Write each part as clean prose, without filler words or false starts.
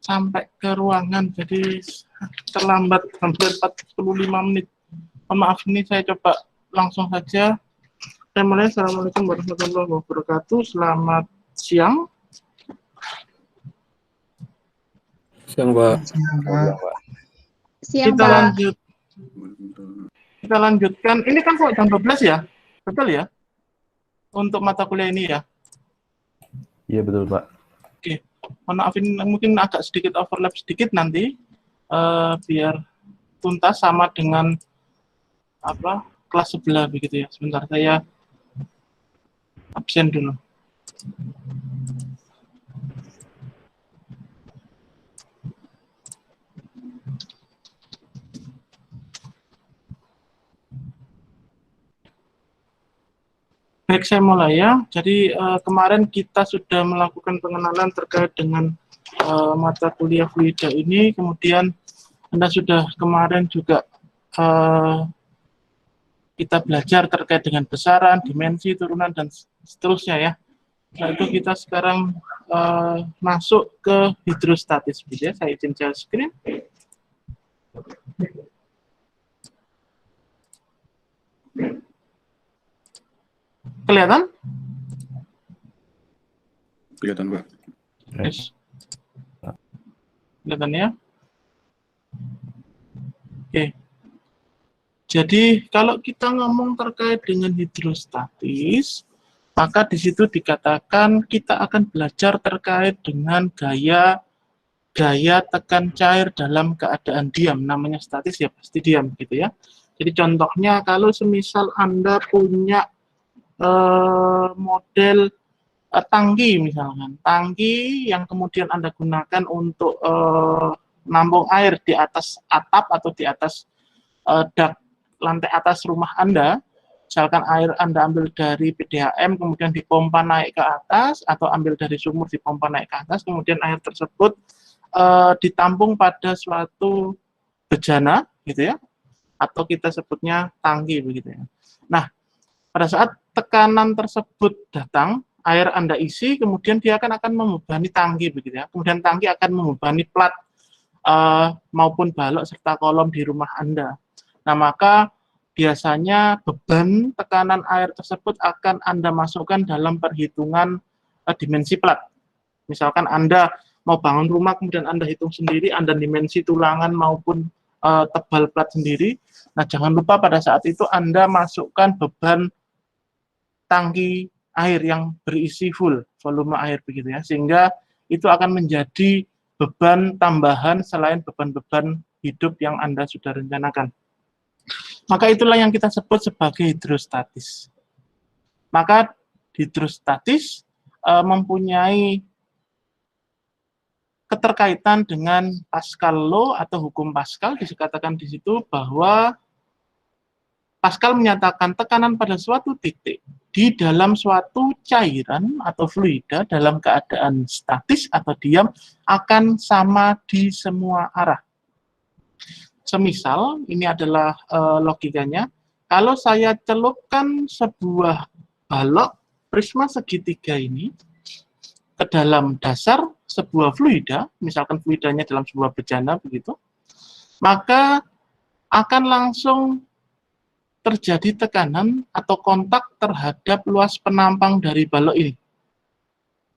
sampai ke ruangan, jadi terlambat hampir 45 menit. Maaf, ini saya coba langsung saja. Saya mulai. Assalamualaikum warahmatullahi wabarakatuh. Selamat siang. Siang, Pak. Siang, Pak. Siang, Kita Pak. lanjutkan. Ini kan kok jam 12 ya? Betul ya? Untuk mata kuliah ini ya? Iya, betul, Pak. Oke. Mohon maaf, ini mungkin agak sedikit overlap sedikit nanti. Biar tuntas sama dengan kelas sebelah begitu ya. Sebentar, saya absen dulu. Baik, saya mulai ya. Jadi kemarin kita sudah melakukan pengenalan terkait dengan mata kuliah fluida ini. Kemudian Anda sudah kemarin juga kita belajar terkait dengan besaran, dimensi, turunan, dan seterusnya ya. Nah, itu kita sekarang masuk ke hidrostatis. Ya. Saya izin share screen. Kelihatan? Kelihatan, Pak. Yes. Kelihatan ya? Oke. Jadi kalau kita ngomong terkait dengan hidrostatis, maka di situ dikatakan kita akan belajar terkait dengan gaya tekan cair dalam keadaan diam. Namanya statis ya pasti diam gitu ya. Jadi contohnya kalau semisal Anda punya model tangki misalkan, tangki yang kemudian Anda gunakan untuk nampung air di atas atap atau di atas dak lantai atas rumah Anda, misalkan air Anda ambil dari PDAM kemudian dipompa naik ke atas, atau ambil dari sumur dipompa naik ke atas, kemudian air tersebut ditampung pada suatu bejana gitu ya, atau kita sebutnya tangki begitu ya. Nah, pada saat tekanan tersebut datang, air Anda isi, kemudian dia akan membebani tangki begitu ya. Kemudian tangki akan membebani plat maupun balok serta kolom di rumah Anda. Nah, maka biasanya beban tekanan air tersebut akan Anda masukkan dalam perhitungan dimensi plat. Misalkan Anda mau bangun rumah, kemudian Anda hitung sendiri, Anda dimensi tulangan maupun tebal plat sendiri. Nah, jangan lupa pada saat itu Anda masukkan beban tangki air yang berisi full volume air begitu ya, sehingga itu akan menjadi beban tambahan selain beban-beban hidup yang Anda sudah rencanakan. Maka itulah yang kita sebut sebagai hidrostatis. Maka hidrostatis mempunyai keterkaitan dengan Pascal Law atau hukum Pascal. Dikatakan di situ bahwa Pascal menyatakan tekanan pada suatu titik di dalam suatu cairan atau fluida dalam keadaan statis atau diam akan sama di semua arah. Semisal, ini adalah logikanya, kalau saya celupkan sebuah balok prisma segitiga ini ke dalam dasar sebuah fluida, misalkan fluidanya dalam sebuah bejana begitu, maka akan langsung terjadi tekanan atau kontak terhadap luas penampang dari balok ini.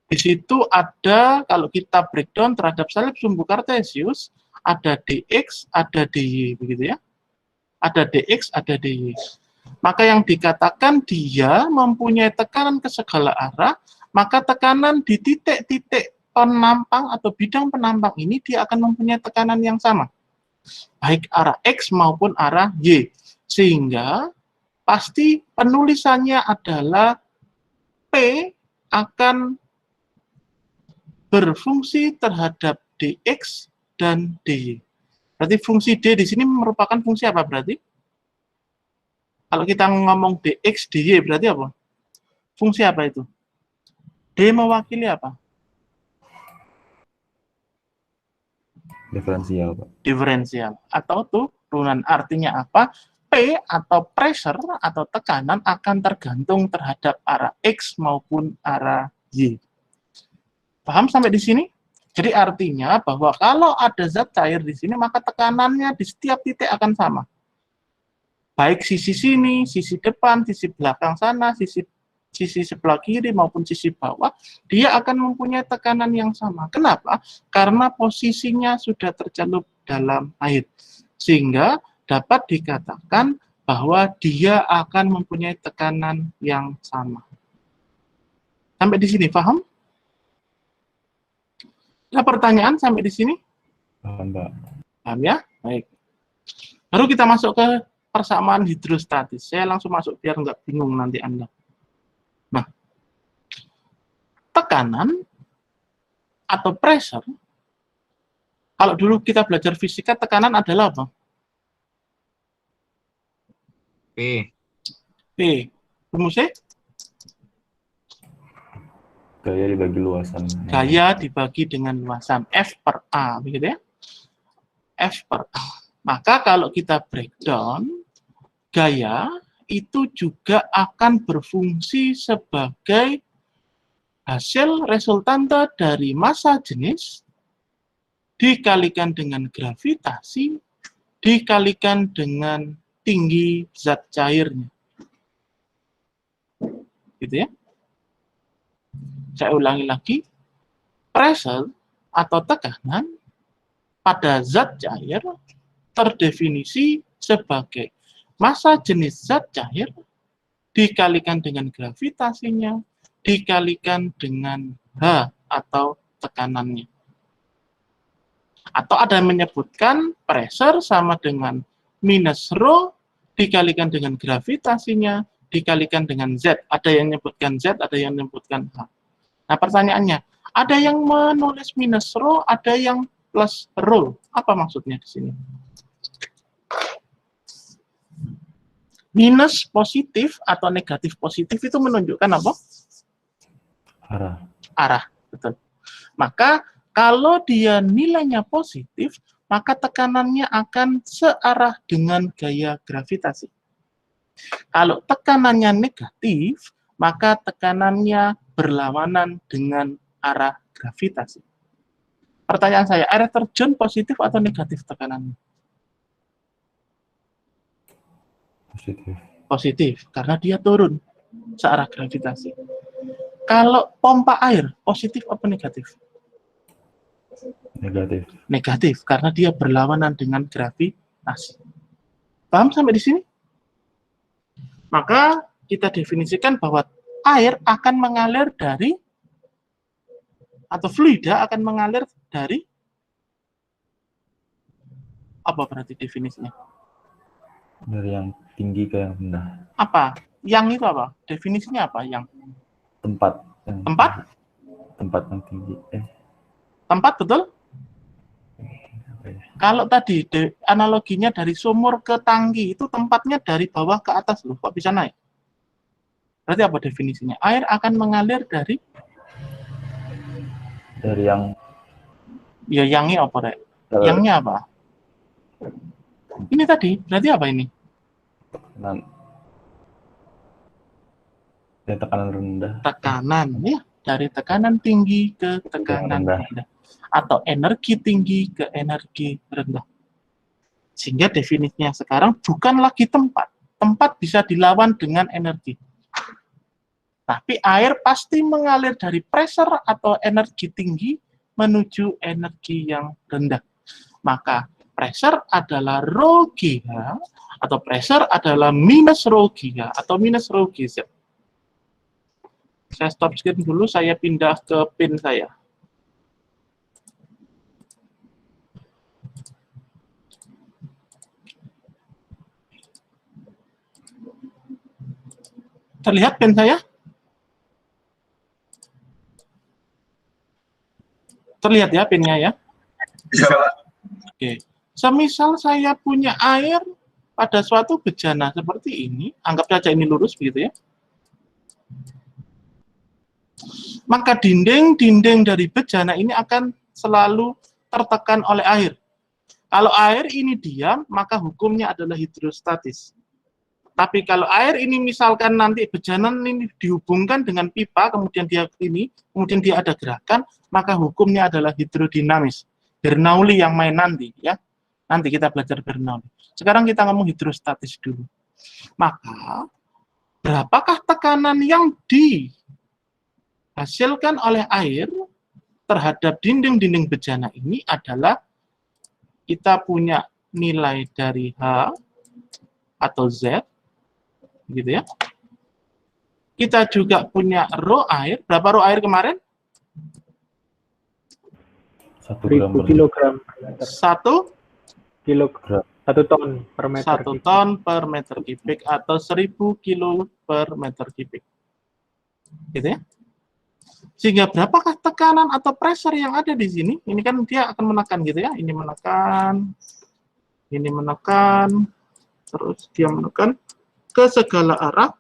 Di situ ada, kalau kita breakdown terhadap salib sumbu kartesius, ada dx, ada dy, begitu ya. Ada dx, ada dy. Maka yang dikatakan dia mempunyai tekanan ke segala arah, maka tekanan di titik-titik penampang atau bidang penampang ini dia akan mempunyai tekanan yang sama. Baik arah x maupun arah y. Sehingga pasti penulisannya adalah P akan berfungsi terhadap dx dan dy. Berarti fungsi d di sini merupakan fungsi apa berarti? Kalau kita ngomong dx, dy berarti apa? Fungsi apa itu? D mewakili apa? Diferensial, Pak. Diferensial atau turunan. Artinya apa? P atau pressure atau tekanan akan tergantung terhadap arah X maupun arah Y. Paham sampai di sini? Jadi artinya bahwa kalau ada zat cair di sini, maka tekanannya di setiap titik akan sama. Baik sisi sini, sisi depan, sisi belakang sana, sisi sebelah kiri maupun sisi bawah, dia akan mempunyai tekanan yang sama. Kenapa? Karena posisinya sudah tercelup dalam air. Sehingga dapat dikatakan bahwa dia akan mempunyai tekanan yang sama. Sampai di sini, paham? Ada pertanyaan sampai di sini? Paham, Pak. Paham ya? Baik. Baru kita masuk ke persamaan hidrostatis. Saya langsung masuk biar nggak bingung nanti Anda. Nah, tekanan atau pressure, kalau dulu kita belajar fisika, tekanan adalah apa? P. P. Rumusnya? Gaya dibagi luasan. Gaya dibagi dengan luasan. F per A, begitu ya? F per A. Maka kalau kita breakdown, gaya itu juga akan berfungsi sebagai hasil resultante dari massa jenis dikalikan dengan gravitasi dikalikan dengan tinggi zat cairnya. Gitu ya. Saya ulangi lagi, pressure atau tekanan pada zat cair terdefinisi sebagai massa jenis zat cair dikalikan dengan gravitasinya dikalikan dengan H atau tekanannya. Atau ada yang menyebutkan pressure sama dengan minus rho dikalikan dengan gravitasinya dikalikan dengan Z. Ada yang menyebutkan Z, ada yang menyebutkan H. Nah, pertanyaannya, ada yang menulis minus rho, ada yang plus rho. Apa maksudnya di sini? Minus positif atau negatif positif itu menunjukkan apa? Arah. Arah, betul. Maka kalau dia nilainya positif, maka tekanannya akan searah dengan gaya gravitasi. Kalau tekanannya negatif, maka tekanannya berlawanan dengan arah gravitasi. Pertanyaan saya, air terjun positif atau negatif tekanannya? Positif. Positif, karena dia turun searah gravitasi. Kalau pompa air, positif atau negatif? Negatif. Negatif, karena dia berlawanan dengan gravitasi. Paham sampai di sini? Maka kita definisikan bahwa air akan mengalir dari, atau fluida akan mengalir dari, apa berarti definisinya? Dari yang tinggi ke yang rendah. Apa? Yang itu apa? Definisinya apa? Yang Tempat. tempat? Tempat yang tinggi. Tempat, betul? Apa ya? Kalau tadi analoginya dari sumur ke tangki, itu tempatnya dari bawah ke atas loh, kok bisa naik? Berarti apa definisinya? Air akan mengalir dari yang ya yangnya apa, Rek? Yangnya apa? Ini tadi, berarti apa ini? tekanan rendah. Tekanan, ya. Dari tekanan tinggi ke tekanan rendah. Atau energi tinggi ke energi rendah. Sehingga definisinya sekarang bukan lagi tempat. Tempat bisa dilawan dengan energi. Tapi air pasti mengalir dari pressure atau energi tinggi menuju energi yang rendah. Maka pressure adalah rho GH atau pressure adalah minus rho GH atau minus rho GZ. Saya stop screen dulu, saya pindah ke pin saya. Terlihat pin saya? Terlihat ya pinnya ya? Iya, Pak. Oke. Semisal saya punya air pada suatu bejana seperti ini, anggap saja ini lurus begitu ya. Maka dinding-dinding dari bejana ini akan selalu tertekan oleh air. Kalau air ini diam, maka hukumnya adalah hidrostatis. Tapi kalau air ini misalkan nanti bejanan ini dihubungkan dengan pipa, kemudian dia ada gerakan, maka hukumnya adalah hidrodinamis. Bernoulli yang main nanti, ya. Nanti kita belajar Bernoulli. Sekarang kita ngomong hidrostatis dulu. Maka berapakah tekanan yang dihasilkan oleh air terhadap dinding-dinding bejana ini adalah kita punya nilai dari H atau Z, gitu ya. Kita juga punya rho air. Berapa rho air kemarin? 1 gram 1000 kilogram per meter. 1 kilogram. 1 ton per meter. 1 ton per meter kubik atau 1000 kilo per meter kubik. Gitu ya. Sehingga berapakah tekanan atau pressure yang ada di sini? Ini kan dia akan menekan gitu ya. Ini menekan, terus dia menekan ke segala arah.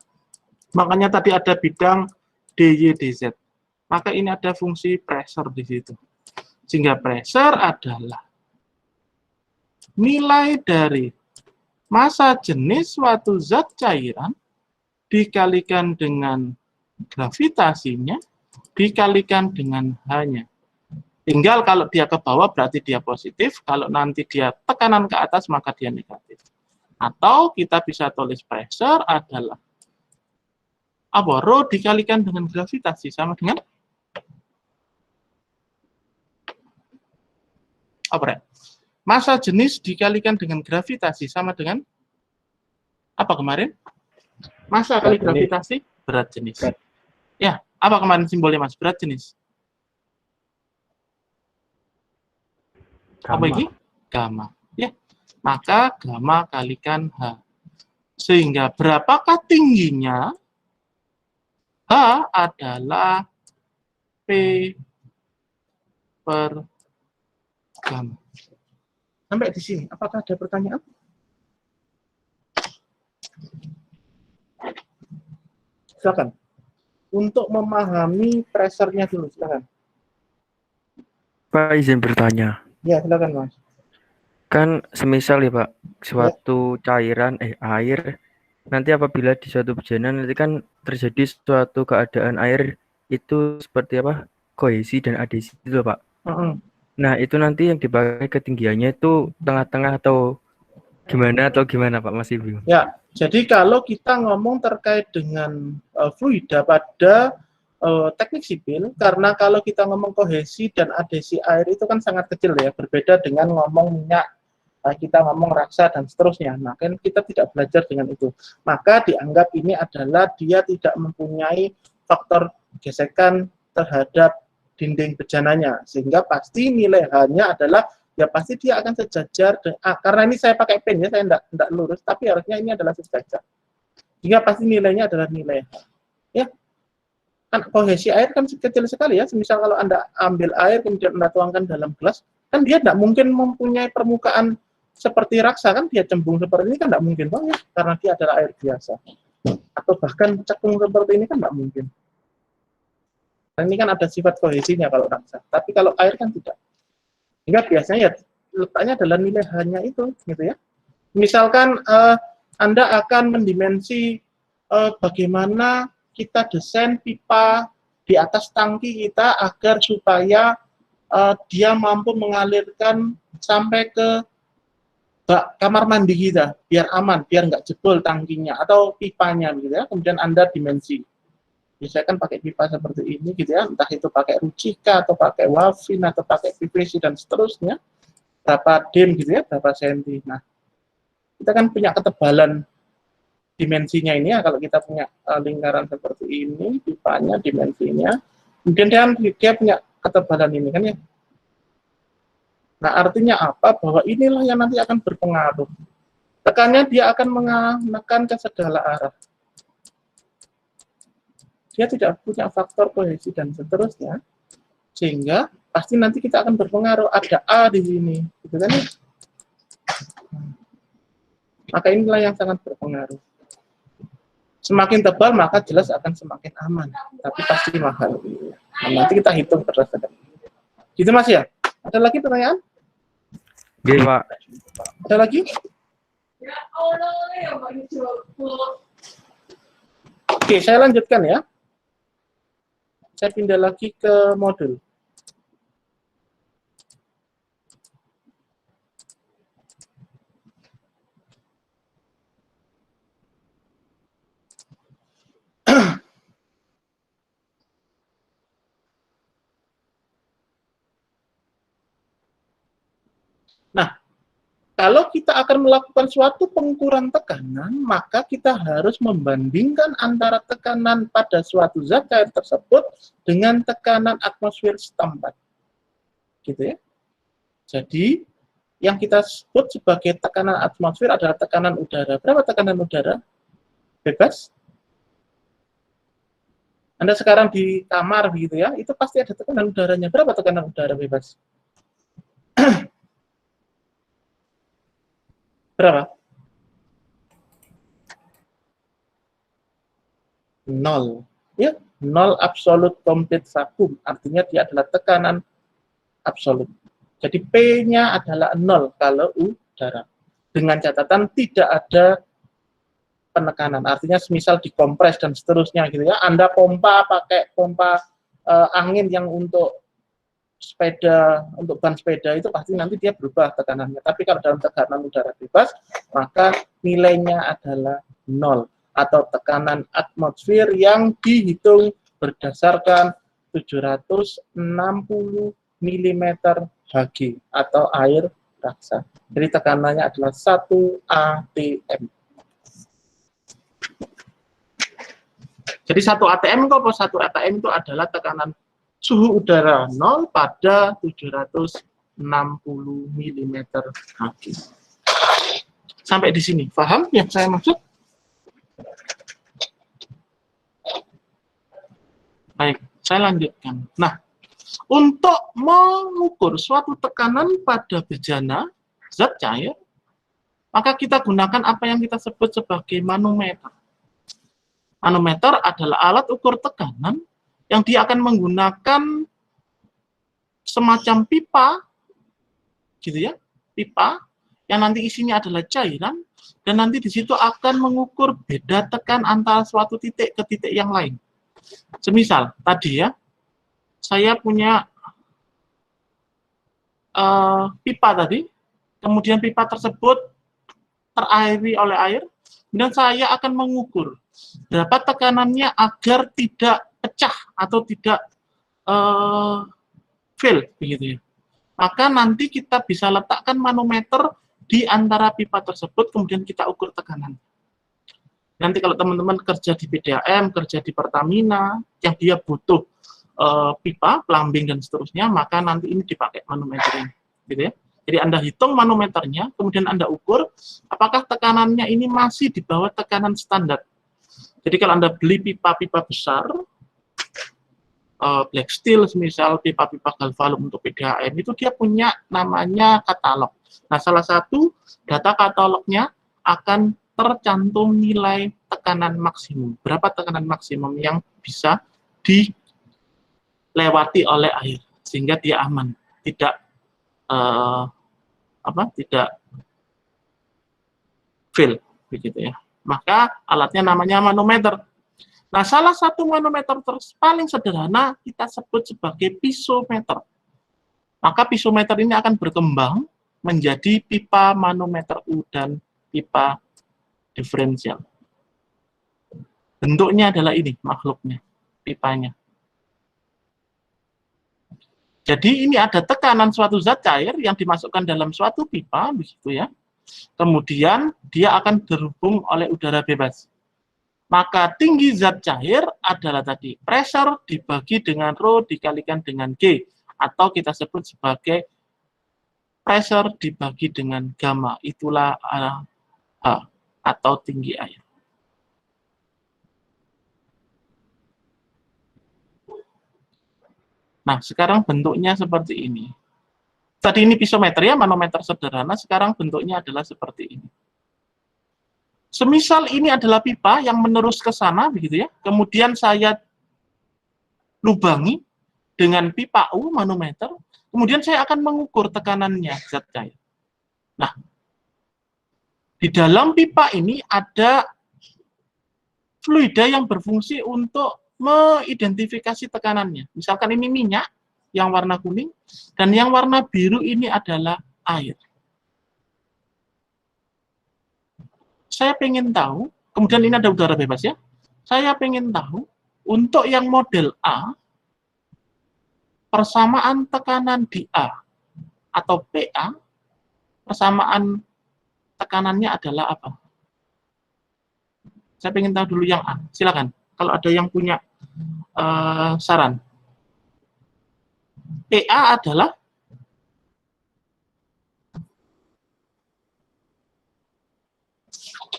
Makanya tadi ada bidang dy dz. Maka ini ada fungsi pressure di situ. Sehingga pressure adalah nilai dari massa jenis suatu zat cairan dikalikan dengan gravitasinya dikalikan dengan H-nya. Tinggal kalau dia ke bawah berarti dia positif, kalau nanti dia tekanan ke atas maka dia negatif. Atau kita bisa tulis pressure adalah apa? Rho dikalikan dengan gravitasi sama dengan apa ya? Massa jenis dikalikan dengan gravitasi sama dengan apa kemarin? Massa kali gravitasi berat jenis. Ya, apa kemarin simbolnya Mas? Berat jenis. Apa ini? Gamma. Ya, maka gamma kalikan H. Sehingga berapakah tingginya? H adalah P per gamma. Sampai di sini, apakah ada pertanyaan? Silakan. Untuk memahami pressure-nya dulu, silakan. Pak, izin bertanya. Ya, silakan Mas. Kan semisal ya Pak, suatu cairan air, nanti apabila di suatu bejana nanti kan terjadi suatu keadaan air itu seperti apa? Kohesi dan adhesi itu Pak. Nah, itu nanti yang dipakai ketinggiannya itu tengah-tengah atau gimana Pak, masih bingung. Ya, jadi kalau kita ngomong terkait dengan fluida pada teknik sipil, karena kalau kita ngomong kohesi dan adhesi air itu kan sangat kecil ya, berbeda dengan ngomong minyak, kita ngomong raksa dan seterusnya. Nah, kan kita tidak belajar dengan itu. Maka dianggap ini adalah dia tidak mempunyai faktor gesekan terhadap dinding bejananya, sehingga pasti nilai H-nya adalah ya pasti dia akan sejajar karena ini saya pakai pen ya, saya enggak lurus, tapi harusnya ini adalah sejajar. Sehingga pasti nilainya adalah nilai H. Ya. Kan kohesi air kan kecil sekali ya. Misal kalau Anda ambil air kemudian Anda tuangkan dalam gelas, kan dia tidak mungkin mempunyai permukaan seperti raksa, kan dia cembung seperti ini kan tidak mungkin banget karena dia adalah air biasa. Atau bahkan cekung seperti ini kan tidak mungkin. Ini kan ada sifat kohesinya kalau raksa, tapi kalau air kan tidak. Sehingga biasanya ya letaknya adalah nilai H-nya itu, gitu ya. Misalkan Anda akan mendimensi bagaimana kita desain pipa di atas tangki kita agar supaya dia mampu mengalirkan sampai ke bak kamar mandi kita, biar aman, biar nggak jebol tangkinya atau pipanya, gitu ya. Kemudian Anda dimensi. Biasanya kan pakai pipa seperti ini gitu ya, entah itu pakai Ruchika atau pakai Wavin atau pakai PVC dan seterusnya, berapa dim gitu ya, berapa senti. Nah, kita kan punya ketebalan dimensinya ini ya, kalau kita punya lingkaran seperti ini, pipanya, dimensinya, kemudian dia punya ketebalan ini kan ya. Nah, artinya apa? Bahwa inilah yang nanti akan berpengaruh. Tekannya dia akan menekan ke segala arah. Dia tidak punya faktor kohesi dan seterusnya, sehingga pasti nanti kita akan berpengaruh. Ada A di sini, gitu kan ya? Maka inilah yang sangat berpengaruh. Semakin tebal maka jelas akan semakin aman, tapi pasti mahal. Nah, nanti kita hitung berdasarkan. Gitu Mas ya? Ada lagi pertanyaan? Oke Pak. Ada lagi? Oke, saya lanjutkan ya. Saya pindah lagi ke modul. Nah, kalau kita akan melakukan suatu pengukuran tekanan, maka kita harus membandingkan antara tekanan pada suatu zat cair tersebut dengan tekanan atmosfer setempat. Gitu ya. Jadi, yang kita sebut sebagai tekanan atmosfer adalah tekanan udara. Berapa tekanan udara? Bebas? Anda sekarang di kamar begitu ya, itu pasti ada tekanan udaranya. Berapa tekanan udara bebas? Berapa? 0. Ya, 0 absolute complete vacuum. Artinya dia adalah tekanan absolut. Jadi P-nya adalah 0 kalau udara. Dengan catatan tidak ada penekanan. Artinya semisal dikompres dan seterusnya gitu ya. Anda pompa pakai pompa angin yang untuk sepeda, untuk ban sepeda itu pasti nanti dia berubah tekanannya. Tapi kalau dalam tekanan udara bebas, maka nilainya adalah 0 atau tekanan atmosfer yang dihitung berdasarkan 760 mm Hg atau air raksa. Jadi tekanannya adalah 1 atm. Jadi 1 atm kok 1 atm itu adalah tekanan suhu udara 0 pada 760 mm Hg. Sampai di sini, paham yang saya maksud? Baik, saya lanjutkan. Nah, untuk mengukur suatu tekanan pada bejana zat cair, maka kita gunakan apa yang kita sebut sebagai manometer. Manometer adalah alat ukur tekanan yang dia akan menggunakan semacam pipa, gitu ya, pipa yang nanti isinya adalah cairan, dan nanti di situ akan mengukur beda tekan antara suatu titik ke titik yang lain. Semisal tadi ya, saya punya pipa tadi, kemudian pipa tersebut terairi oleh air, dan saya akan mengukur berapa tekanannya agar tidak pecah atau tidak fail, begitu ya. Maka nanti kita bisa letakkan manometer di antara pipa tersebut, kemudian kita ukur tekanan. Nanti kalau teman-teman kerja di PDAM, kerja di Pertamina, yang dia butuh pipa, plumbing dan seterusnya, maka nanti ini dipakai manometer ini, gitu ya. Jadi Anda hitung manometernya, kemudian Anda ukur apakah tekanannya ini masih di bawah tekanan standar. Jadi kalau Anda beli pipa-pipa besar, Black Steel, misal pipa-pipa Galvalum untuk PDAM, itu dia punya namanya katalog. Nah, salah satu data katalognya akan tercantum nilai tekanan maksimum. Berapa tekanan maksimum yang bisa dilewati oleh air, sehingga dia aman, tidak tidak fail, begitu ya. Maka alatnya namanya manometer. Nah, salah satu manometer paling sederhana kita sebut sebagai pisometer. Maka pisometer ini akan berkembang menjadi pipa manometer U dan pipa diferensial. Bentuknya adalah ini, makhluknya, pipanya. Jadi ini ada tekanan suatu zat cair yang dimasukkan dalam suatu pipa, begitu ya. Kemudian dia akan terhubung oleh udara bebas. Maka tinggi zat cair adalah tadi pressure dibagi dengan rho dikalikan dengan G, atau kita sebut sebagai pressure dibagi dengan gamma. Itulah H, atau tinggi air. Nah, sekarang bentuknya seperti ini. Tadi ini pisometer ya, manometer sederhana, sekarang bentuknya adalah seperti ini. Semisal ini adalah pipa yang menerus ke sana, begitu ya. Kemudian saya lubangi dengan pipa U, manometer, kemudian saya akan mengukur tekanannya zat cair. Nah, Di dalam pipa ini ada fluida yang berfungsi untuk mengidentifikasi tekanannya. Misalkan ini minyak yang warna kuning, dan yang warna biru ini adalah air. Saya pengen tahu, kemudian ini ada udara bebas ya, saya pengen tahu, untuk yang model A, persamaan tekanan di A atau PA, persamaan tekanannya adalah apa? Saya pengen tahu dulu yang A. Silakan. Kalau ada yang punya saran. PA adalah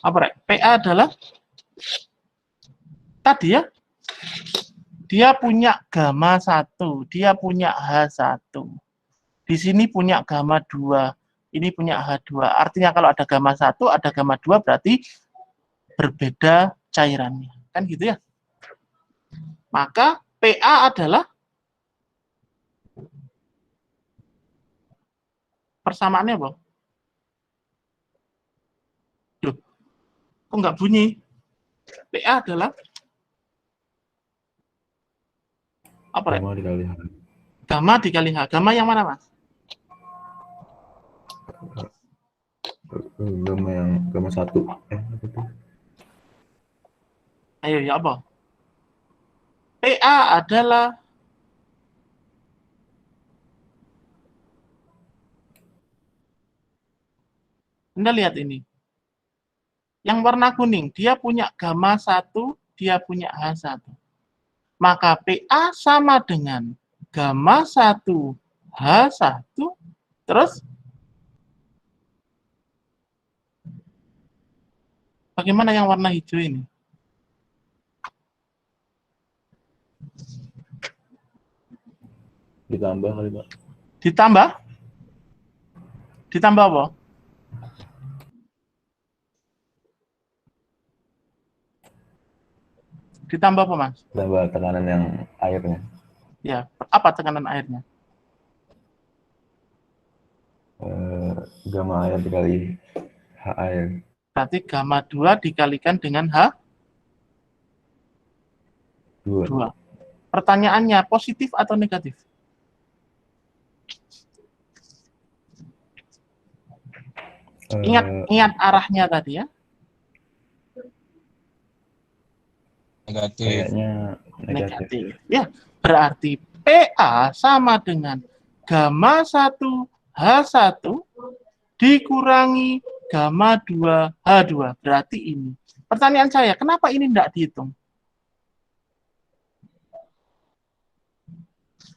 apa, Rek? PA adalah tadi ya, dia punya gamma 1, dia punya H1. Di sini punya gamma 2, ini punya H2. Artinya kalau ada gamma 1, ada gamma 2 berarti berbeda cairannya. Kan gitu ya. Maka PA adalah persamaannya apa? Loh, kok nggak bunyi? PA adalah apa, Rek? Gamma dikali H. Gamma dikali H. Gamma yang mana, Mas? Gamma 1. Apa tuh? Ayo, ya apa? PA adalah Anda lihat ini. Yang warna kuning, dia punya gamma 1, dia punya H1. Maka PA sama dengan gamma 1, H1, terus bagaimana yang warna hijau ini? Ditambah kali, Pak. Ditambah? Ditambah apa? Ditambah apa, Mas? Tambah tekanan yang airnya. Ya, apa tekanan airnya? Gamma air dikali H air. Berarti gamma 2 dikalikan dengan H2. 2. Pertanyaannya, positif atau negatif? Ingat arahnya tadi ya. Negatif. Kayaknya negatif. Negatif. Ya, berarti PA sama dengan gamma 1 H1 dikurangi gamma 2 H2. Berarti ini. Pertanyaan saya, kenapa ini tidak dihitung?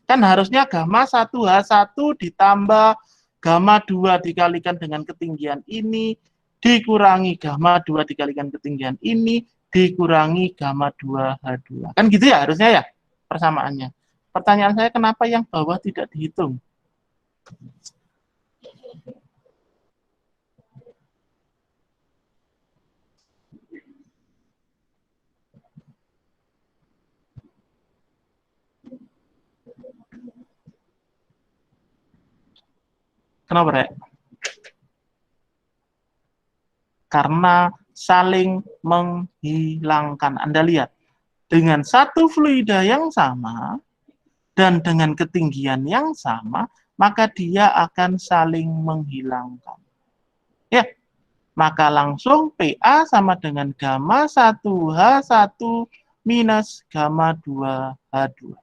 Kan harusnya gamma 1 H1 ditambah gamma 2 dikalikan dengan ketinggian ini, dikurangi gamma 2 dikalikan ketinggian ini, dikurangi gamma 2 H2. Kan gitu ya harusnya ya persamaannya. Pertanyaan saya, kenapa yang bawah tidak dihitung? Kenapa, Rek? Karena saling menghilangkan. Anda lihat, dengan satu fluida yang sama dan dengan ketinggian yang sama, maka dia akan saling menghilangkan. Ya, maka langsung PA sama dengan gamma 1 H1 minus gamma 2 H2.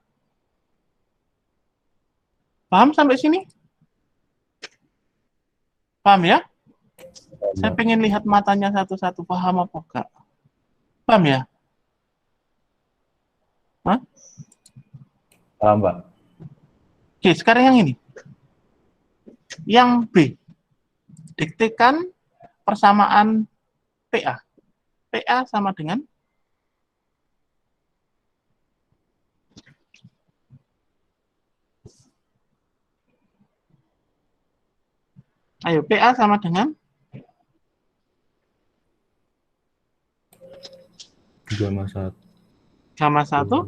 Paham sampai sini? Paham ya? Saya pengen lihat matanya satu-satu, paham apa enggak? Paham ya? Hah? Paham, Pak. Oke, sekarang yang ini. Yang B. Diktekan persamaan PA. PA sama dengan ayo, PA sama dengan Gamma 1. gamma 1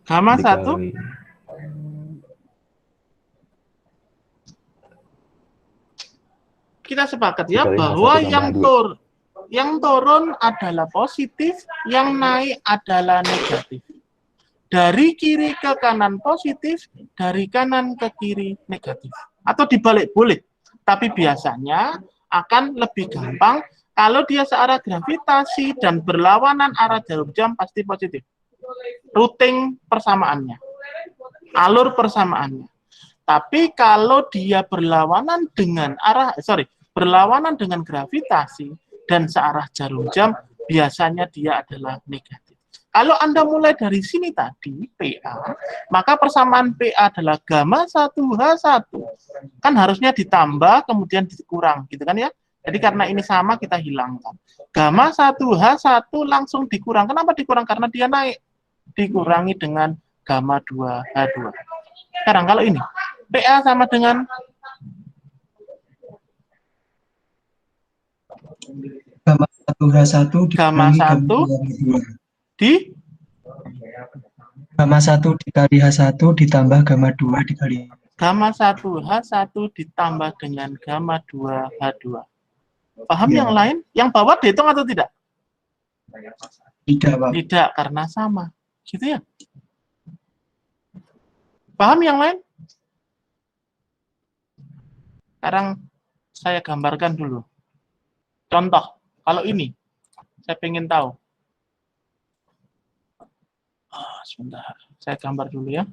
gamma 1 dikali kita sepakat ya Dikali bahwa H1 tambah H2. yang turun adalah positif, yang naik adalah negatif. Dari kiri ke kanan positif, dari kanan ke kiri negatif. Atau dibalik boleh, tapi biasanya akan lebih gampang kalau dia searah gravitasi dan berlawanan arah jarum jam pasti positif. Routing persamaannya, alur persamaannya. Tapi kalau dia berlawanan dengan gravitasi dan searah jarum jam, biasanya dia adalah negatif. Kalau Anda mulai dari sini tadi, PA, maka persamaan PA adalah gamma 1H1. Kan harusnya ditambah, kemudian dikurang, gitu kan ya? Jadi karena ini sama, kita hilangkan. Gamma 1H1 langsung dikurang. Kenapa dikurang? Karena dia naik. Dikurangi dengan gamma 2H2. Sekarang kalau ini, PA sama dengan Gamma 1H1 gamma dikurangi gamma 1 2H2. di Gamma 1 dikali H1 ditambah gamma 2 dikali. gamma 1H1 ditambah dengan gamma 2H2. Paham Ya. yang lain? Yang bawah dihitung atau tidak? Tidak, Pak. Tidak, karena sama. Gitu ya? Paham yang lain? Sekarang saya gambarkan dulu. Contoh, kalau ini, saya pengen tahu. Sebentar, saya gambar dulu ya.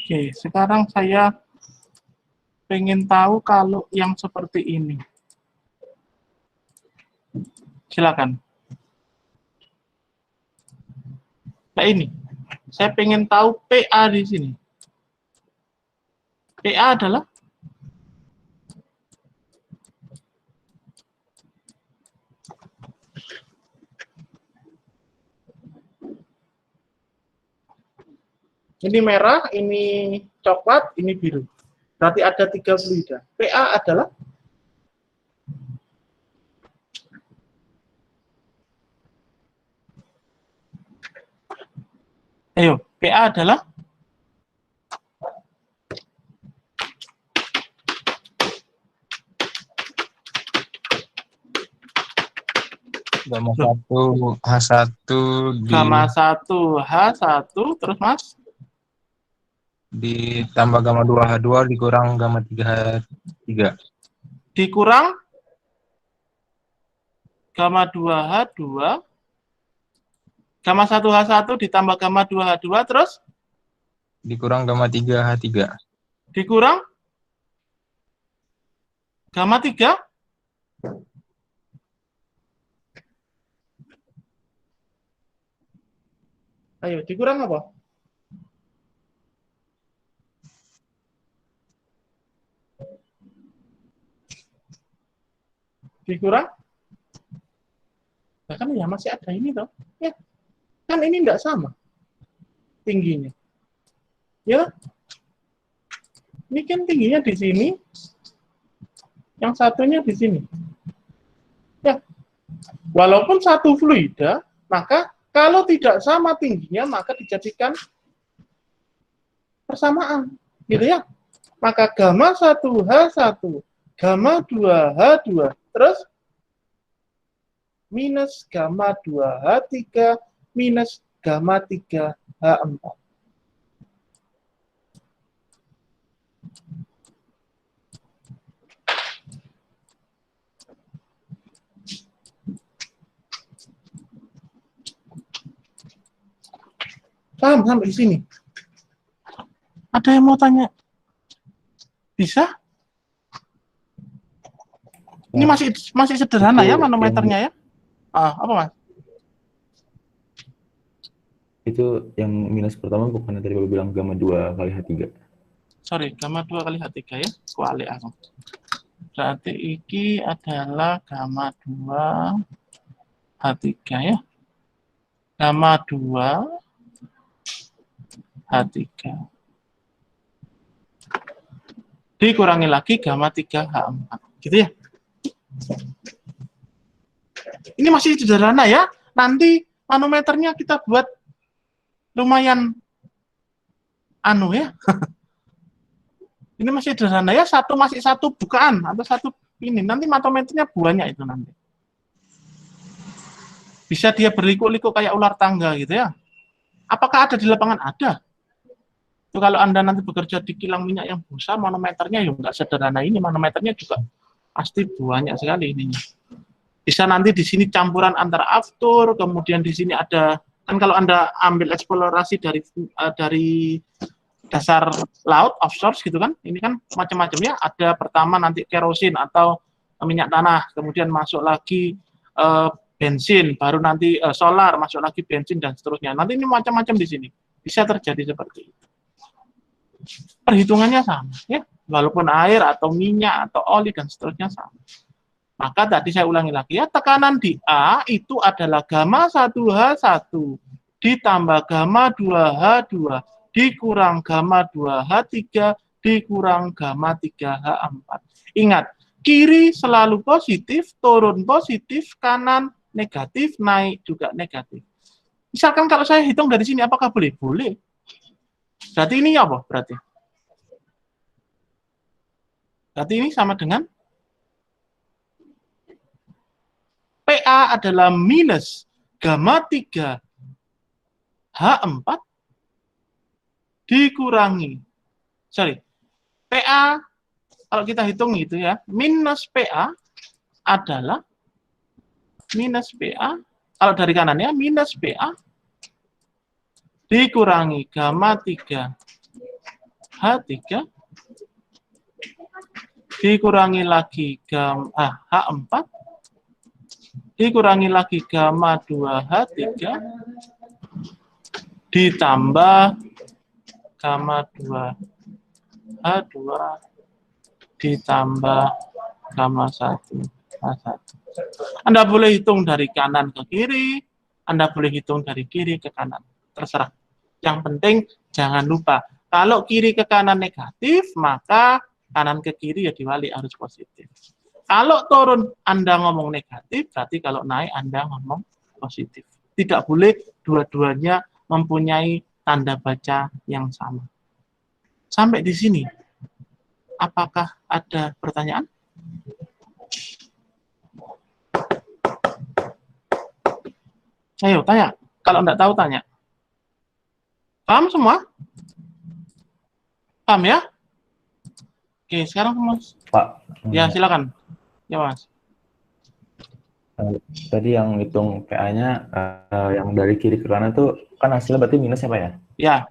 Oke, sekarang saya pengen tahu kalau yang seperti ini. Silakan. Nah ini, saya pengen tahu PA di sini. PA adalah ini merah, ini coklat, ini biru. Berarti ada 3 fluida. PA adalah ayo, PA adalah Gamma 1 H1 gamma 1H1, terus Mas? ditambah gamma 2H2 dikurang gamma 3H3. Dikurang gamma 2H2, gamma 1H1 ditambah gamma 2H2, terus dikurang gamma 3H3. dikurang gamma 3. Ayo, dikurang apa? Dikurang Bahkan ya masih ada ini toh. Ya. Kan ini enggak sama tingginya. Ya. Ini kan tingginya di sini. Yang satunya di sini. Ya. Walaupun satu fluida, maka kalau tidak sama tingginya, maka dijadikan persamaan. Gitu ya. Maka gamma 1H1, gamma 2H2, terus minus gamma 2H3 minus gamma 3H4. Paham sampai di sini? Ada yang mau tanya? Bisa? Ini masih sederhana Itu ya manometernya ya? Apa Mas? Itu yang minus pertama bukan yang tadi Bapak bilang gamma 2 kali H3. Sorry, gamma 2 kali H3 ya. Kuali aku. Berarti ini adalah gamma 2 H3 ya. Gamma 2 H3. Dikurangi lagi gamma 3H4. Gitu ya. Ini masih sederhana ya. Nanti manometernya kita buat lumayan ya. Ini masih sederhana ya, masih satu bukaan atau satu ini. Nanti manometernya banyak itu nanti. Bisa dia berliku-liku kayak ular tangga gitu ya. Apakah ada di lapangan? Ada. Itu kalau Anda nanti bekerja di kilang minyak yang besar, manometernya ya nggak sederhana ini, manometernya juga pasti banyak sekali ininya. Bisa nanti di sini campuran antara aftur, kemudian di sini ada, kan kalau Anda ambil eksplorasi dari dasar laut, offshore gitu kan, ini kan macam-macamnya, ada pertama nanti kerosin atau minyak tanah, kemudian masuk lagi bensin, baru nanti solar, masuk lagi bensin, dan seterusnya. Nanti ini macam-macam di sini. Bisa terjadi seperti itu. Perhitungannya sama, ya, walaupun air atau minyak atau oli dan seterusnya sama. Maka tadi saya ulangi lagi ya, tekanan di A itu adalah gamma 1H1 ditambah gamma 2H2 dikurang gamma 2H3 dikurang gamma 3H4. Ingat, kiri selalu positif, turun positif, kanan negatif, naik juga negatif. Misalkan kalau saya hitung dari sini, apakah boleh? Boleh. Berarti ini apa? Berarti ini sama dengan PA adalah minus gamma 3H4 dikurangi. PA, kalau kita hitung itu ya, minus PA adalah kalau dari kanan ya, minus PA dikurangi gamma 3H3 dikurangi lagi gamma H4 dikurangi lagi gamma 2H3 ditambah gamma 2H2 ditambah gamma 1H1. Anda boleh hitung dari kanan ke kiri, Anda boleh hitung dari kiri ke kanan. Terserah. Yang penting jangan lupa, kalau kiri ke kanan negatif, maka kanan ke kiri ya diwali harus positif. Kalau turun Anda ngomong negatif, berarti kalau naik Anda ngomong positif. Tidak boleh dua-duanya mempunyai tanda baca yang sama. Sampai di sini, apakah ada pertanyaan? Ayo, tanya. Kalau enggak tahu, tanya. Paham semua? Paham ya? Oke, sekarang Mas. Pak. Ya, silakan. Ya, Mas. Tadi yang hitung PA-nya yang dari kiri ke kanan tuh kan hasilnya berarti minus ya Pak ya? Ya.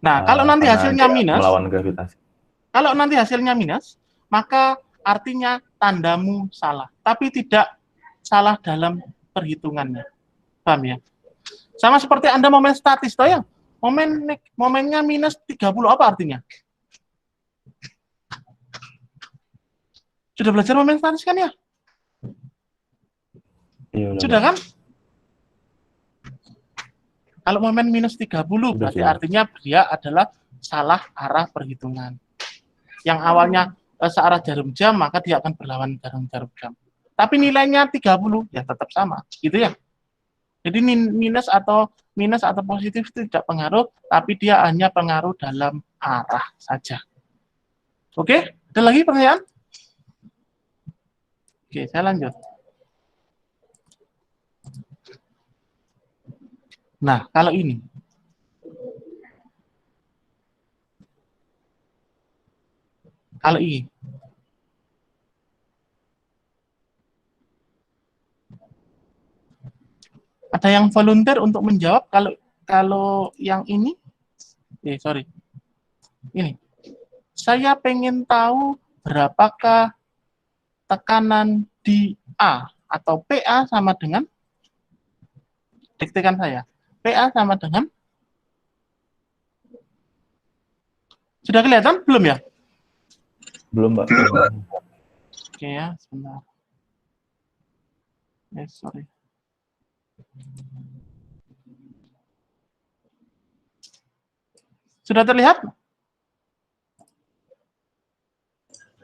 Nah, kalau nanti hasilnya minus, melawan gravitasi. Kalau nanti hasilnya minus, maka artinya tandamu salah, tapi tidak salah dalam perhitungannya. Paham ya? Sama seperti Anda momen statis toh ya. Momennya minus 30 apa artinya? Sudah belajar momen statis kan ya? Iya, udah, Sudah Pak. kan? Kalau momen minus 30 berarti sudah. artinya dia adalah salah arah perhitungan. Yang awalnya searah jarum jam, maka dia akan berlawan jarum jam. Tapi nilainya 30, ya tetap sama, gitu ya. Jadi minus atau positif itu tidak pengaruh, tapi dia hanya pengaruh dalam arah saja. Oke, ada lagi pertanyaan? Oke, saya lanjut. Nah, kalau ini. Kalau ini. Ada yang volunteer untuk menjawab kalau yang ini? Sorry. Ini. Saya pengen tahu berapakah tekanan di A atau PA sama dengan, diktekan saya, PA sama dengan, sudah kelihatan? Belum ya? Belum, Pak. Oke ya, sebentar. Sorry. Sudah terlihat?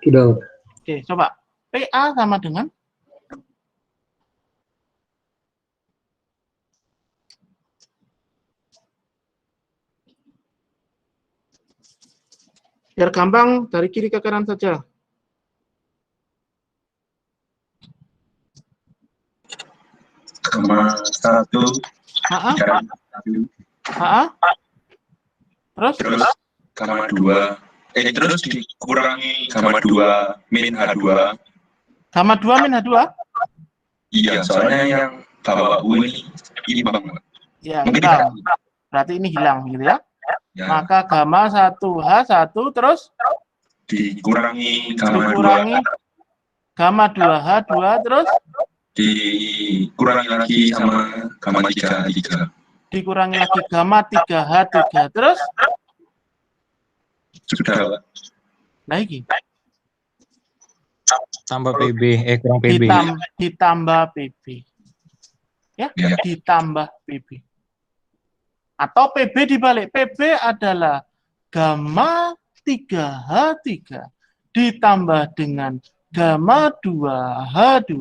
Sudah. Oke, coba. PA sama dengan, biar gampang dari kiri ke kanan saja. Gamma 1 dikali 1, Terus gamma 2, terus dikurangi gamma 2 min H2. gamma 2 min H2. Iya, soalnya yang bawah U ini imbang. Ya, Mungkin hilang. Berarti ini hilang gitu ya. Ya, Maka gamma 1H1 terus dikurangi gamma 2, dikurangi gamma 2H2 terus dikurangi lagi sama gamma 3. dikurangi lagi gamma 3H3 terus Sudah, Pak. lagi Tambah PB, kurang PB. ditambah PB. Ya, Ya. ditambah PB. Atau PB dibalik. PB adalah gamma 3H3 ditambah dengan gamma 2H2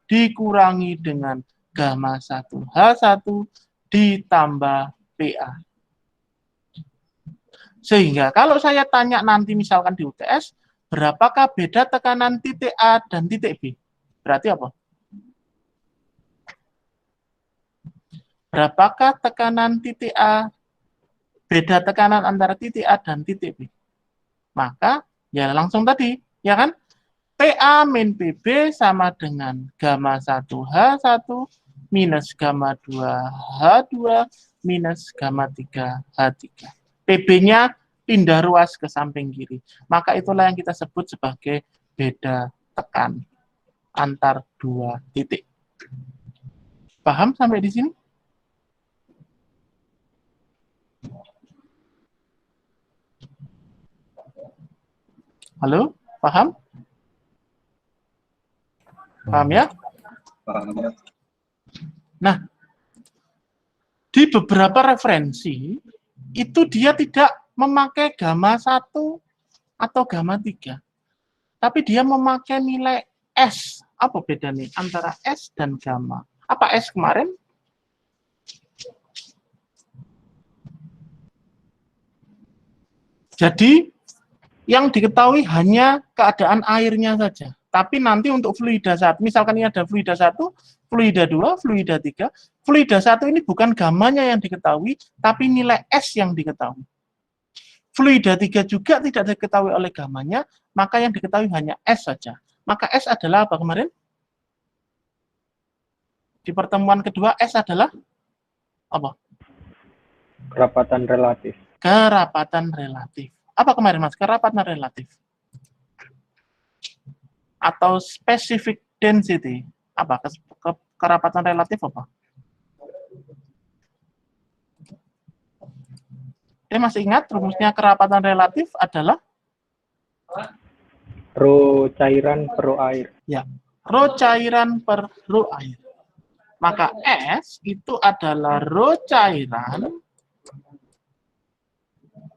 dikurangi dengan gamma 1H1 ditambah PA. Sehingga kalau saya tanya nanti misalkan di UTS, berapakah beda tekanan titik A dan titik B? Berarti apa? Berapakah tekanan titik A, beda tekanan antara titik A dan titik B? Maka ya langsung tadi, ya kan? PA min PB sama dengan gamma 1H1 minus gamma 2H2 minus gamma 3H3. PB-nya pindah ruas ke samping kiri. Maka itulah yang kita sebut sebagai beda tekan antar dua titik. Paham sampai di sini? Halo? Paham? Paham ya? Nah, di beberapa referensi, itu dia tidak memakai gamma 1 atau gamma 3. Tapi dia memakai nilai S. Apa beda nih antara S dan gamma? Apa S kemarin? Jadi, yang diketahui hanya keadaan airnya saja. Tapi nanti untuk fluida 1, misalkan ini ada fluida 1, fluida 2, fluida 3. Fluida 1 ini bukan gamanya yang diketahui, tapi nilai S yang diketahui. Fluida 3 juga tidak diketahui oleh gamanya, maka yang diketahui hanya S saja. Maka S adalah apa kemarin? Di pertemuan kedua, S adalah apa? Kerapatan relatif. Kerapatan relatif. Apa kemarin, Mas? Kerapatan relatif. Atau specific density. Apa? Kerapatan relatif apa? Masih ingat rumusnya kerapatan relatif adalah? Rho cairan per rho air. Ya, rho cairan per rho air. Maka S itu adalah rho cairan,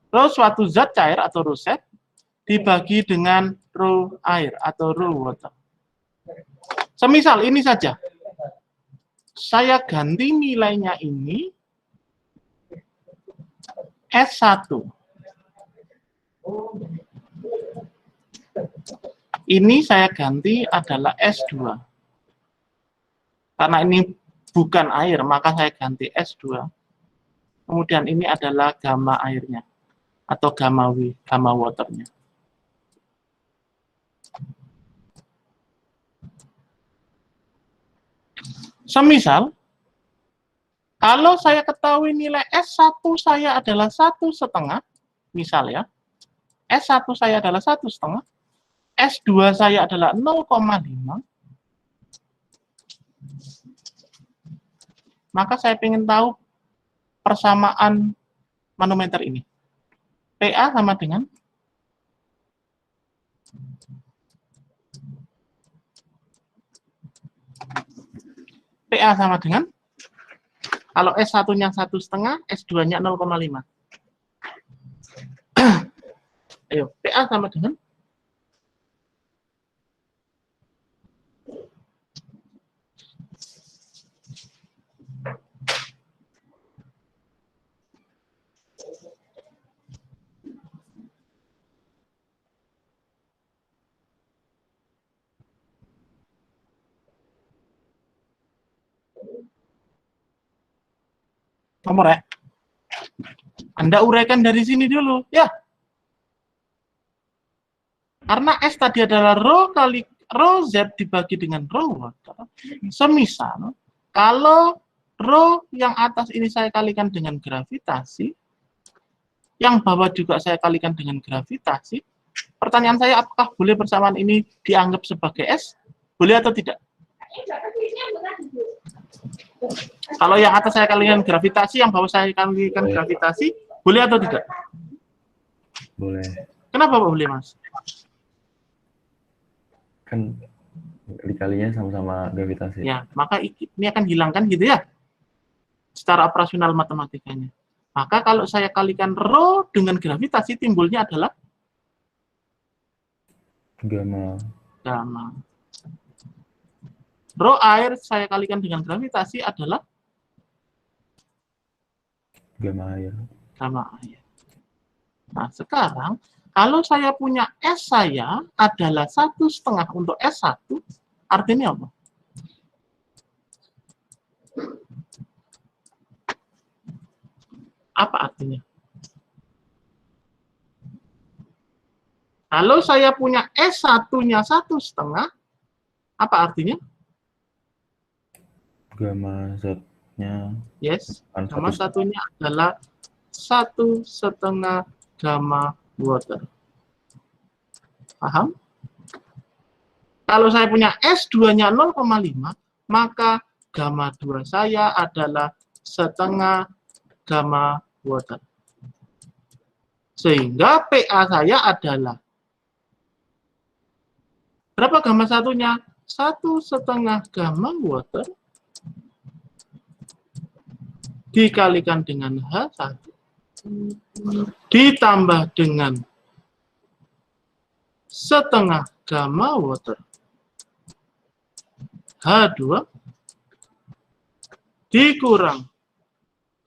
rho suatu zat cair atau rho Z dibagi dengan rho air atau rho water. Semisal ini saja, saya ganti nilainya ini S1. Ini saya ganti adalah S2. Karena ini bukan air, maka saya ganti S2. Kemudian ini adalah gamma airnya atau gamma waternya. Semisal, kalau saya ketahui nilai S1 saya adalah 1,5, misal ya, S1 saya adalah 1,5, S2 saya adalah 0,5, maka saya ingin tahu persamaan manometer ini. PA sama dengan kalau S1-nya 1,5, S2-nya 0,5. Ayo, PA sama dengan nomor ya. Anda uraikan dari sini dulu, ya. Karena S tadi adalah rho kali rho Z dibagi dengan rho water. Semisal, kalau rho yang atas ini saya kalikan dengan gravitasi, yang bawah juga saya kalikan dengan gravitasi, pertanyaan saya, apakah boleh persamaan ini dianggap sebagai S? Boleh atau tidak? Kalau yang atas saya kalikan gravitasi, yang bawah saya kalikan gravitasi, boleh atau tidak? Boleh. Kenapa boleh, Mas? Kan dikalinya sama-sama gravitasi. Ya, maka ini akan hilangkan gitu ya, secara operasional matematikanya. Maka kalau saya kalikan rho dengan gravitasi, timbulnya adalah Gamma. Rho air saya kalikan dengan gravitasi adalah Gamma air. Nah, sekarang kalau saya punya S saya adalah 1,5 untuk S1, artinya apa? Apa artinya? Kalau saya punya S1-nya 1,5, apa artinya? Gamma Z-nya. Yes, gamma satunya adalah 1,5 gamma water. Paham? Kalau saya punya S2-nya 0,5, maka gamma 2 saya adalah 1/2 gamma water. Sehingga PA saya adalah berapa gamma satunya? 1,5 gamma water dikalikan dengan H1 ditambah dengan 1/2 gamma water H2 dikurang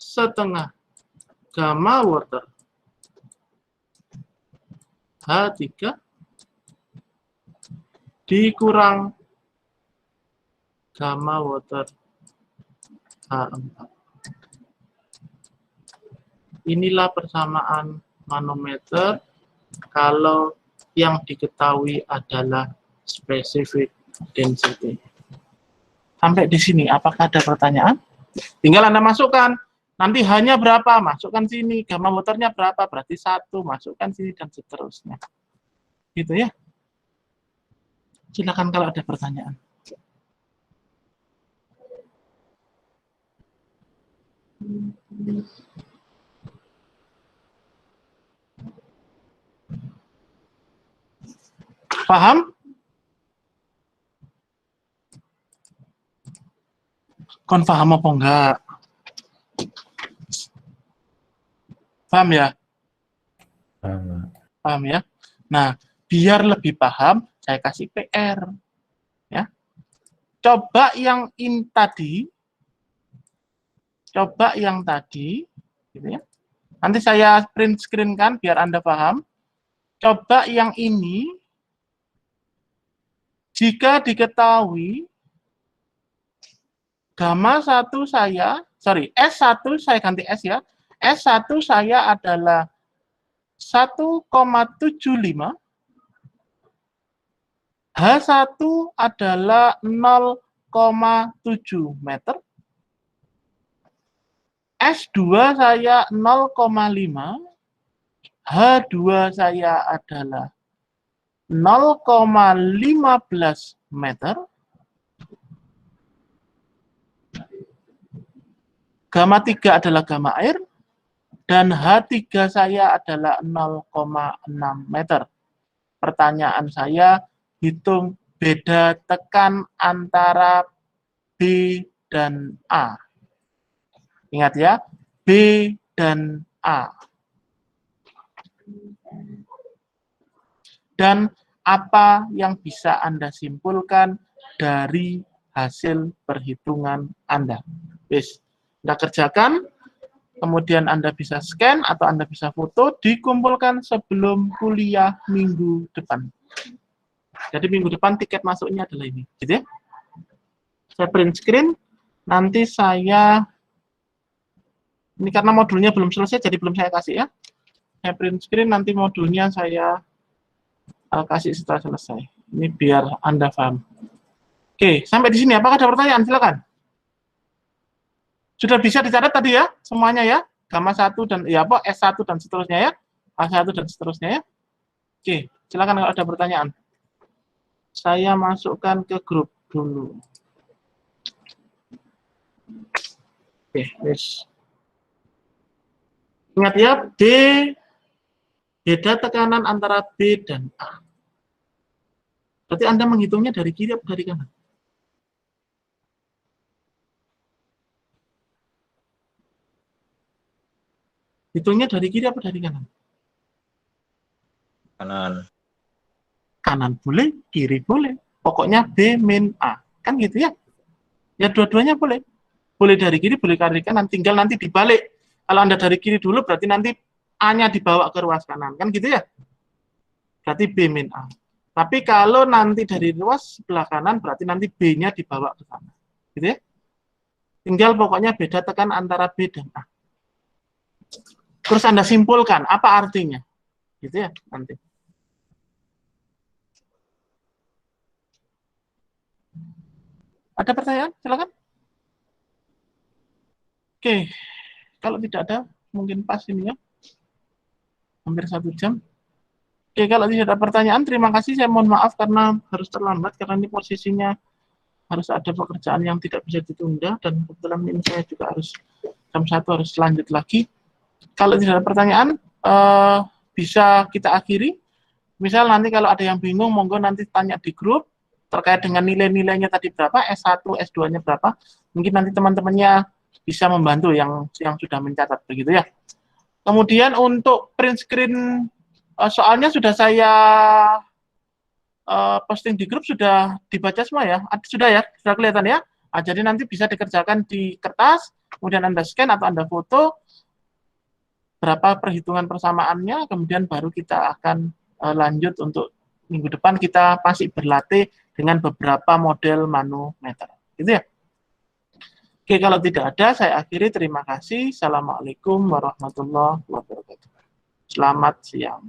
1/2 gamma water H3 dikurang gamma water H4. Inilah persamaan manometer kalau yang diketahui adalah specific density. Sampai di sini, apakah ada pertanyaan? Tinggal Anda masukkan. Nanti hanya berapa, masukkan sini. Gamma waternya berapa, berarti 1. Masukkan sini, dan seterusnya. Gitu ya. Silakan kalau ada pertanyaan. Paham? Kon paham apa enggak? Paham ya? Paham ya? Nah, biar lebih paham, saya kasih PR. Ya. Coba yang tadi, gitu ya. Nanti saya print screen kan, biar Anda paham. Coba yang ini, jika diketahui gamma 1 saya, S1 saya ganti S ya, S1 saya adalah 1,75, H1 adalah 0,7 meter, S2 saya 0,5, H2 saya adalah 0,15 meter, gamma 3 adalah gamma air, dan H3 saya adalah 0,6 meter. Pertanyaan saya, hitung beda tekan antara B dan A. Ingat ya, B dan A. Dan apa yang bisa Anda simpulkan dari hasil perhitungan Anda. Wis, Anda kerjakan, kemudian Anda bisa scan atau Anda bisa foto, dikumpulkan sebelum kuliah minggu depan. Jadi minggu depan tiket masuknya adalah ini, gitu ya. Saya print screen, nanti saya, ini karena modulnya belum selesai, jadi belum saya kasih ya. Saya print screen, nanti modulnya saya kasih setelah selesai. Ini biar Anda paham. Oke, sampai di sini. Apakah ada pertanyaan? Silakan. Sudah bisa dicatat tadi ya, semuanya ya. Gamma 1 dan ya apa S1 dan seterusnya ya. A1 dan seterusnya ya. Oke, silakan kalau ada pertanyaan. Saya masukkan ke grup dulu. Oke, yes. Ingat ya, beda tekanan antara B dan A. Berarti Anda menghitungnya dari kiri atau dari kanan? Hitungnya dari kiri atau dari kanan? Kanan. Kanan boleh, kiri boleh. Pokoknya B min A. Kan gitu ya? Ya dua-duanya boleh. Boleh dari kiri, boleh dari kanan. Tinggal nanti dibalik. Kalau Anda dari kiri dulu, berarti nanti A-nya dibawa ke ruas kanan. Kan gitu ya? Berarti B min A. Tapi kalau nanti dari ruas sebelah kanan, berarti nanti B-nya dibawa ke sana. Gitu ya? Tinggal pokoknya beda tekan antara B dan A. Terus Anda simpulkan, apa artinya? Gitu ya, nanti. Ada pertanyaan? Silakan. Oke, kalau tidak ada, mungkin pas ini ya. Hampir 1 jam. Oke, kalau tidak ada pertanyaan, terima kasih. Saya mohon maaf karena harus terlambat, karena ini posisinya harus ada pekerjaan yang tidak bisa ditunda, dan kebetulan ini saya juga harus jam 1 harus lanjut lagi. Kalau tidak ada pertanyaan, bisa kita akhiri. Misal nanti kalau ada yang bingung, monggo nanti tanya di grup, terkait dengan nilai-nilainya tadi berapa, S1, S2-nya berapa, mungkin nanti teman-temannya bisa membantu yang sudah mencatat, begitu ya. Kemudian untuk print screen soalnya sudah saya posting di grup, sudah dibaca semua ya? Sudah ya? Sudah kelihatan ya? Nah, jadi nanti bisa dikerjakan di kertas, kemudian Anda scan atau Anda foto, berapa perhitungan persamaannya, kemudian baru kita akan lanjut untuk minggu depan kita masih berlatih dengan beberapa model manometer. Gitu ya? Oke, kalau tidak ada, saya akhiri. Terima kasih. Assalamualaikum warahmatullahi wabarakatuh. Selamat siang.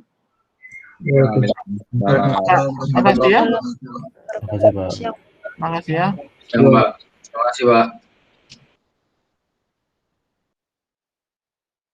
Nah, Terima kasih ya. Terima kasih, Pak. Terima kasih ya. Mbak. Terima kasih, Pak.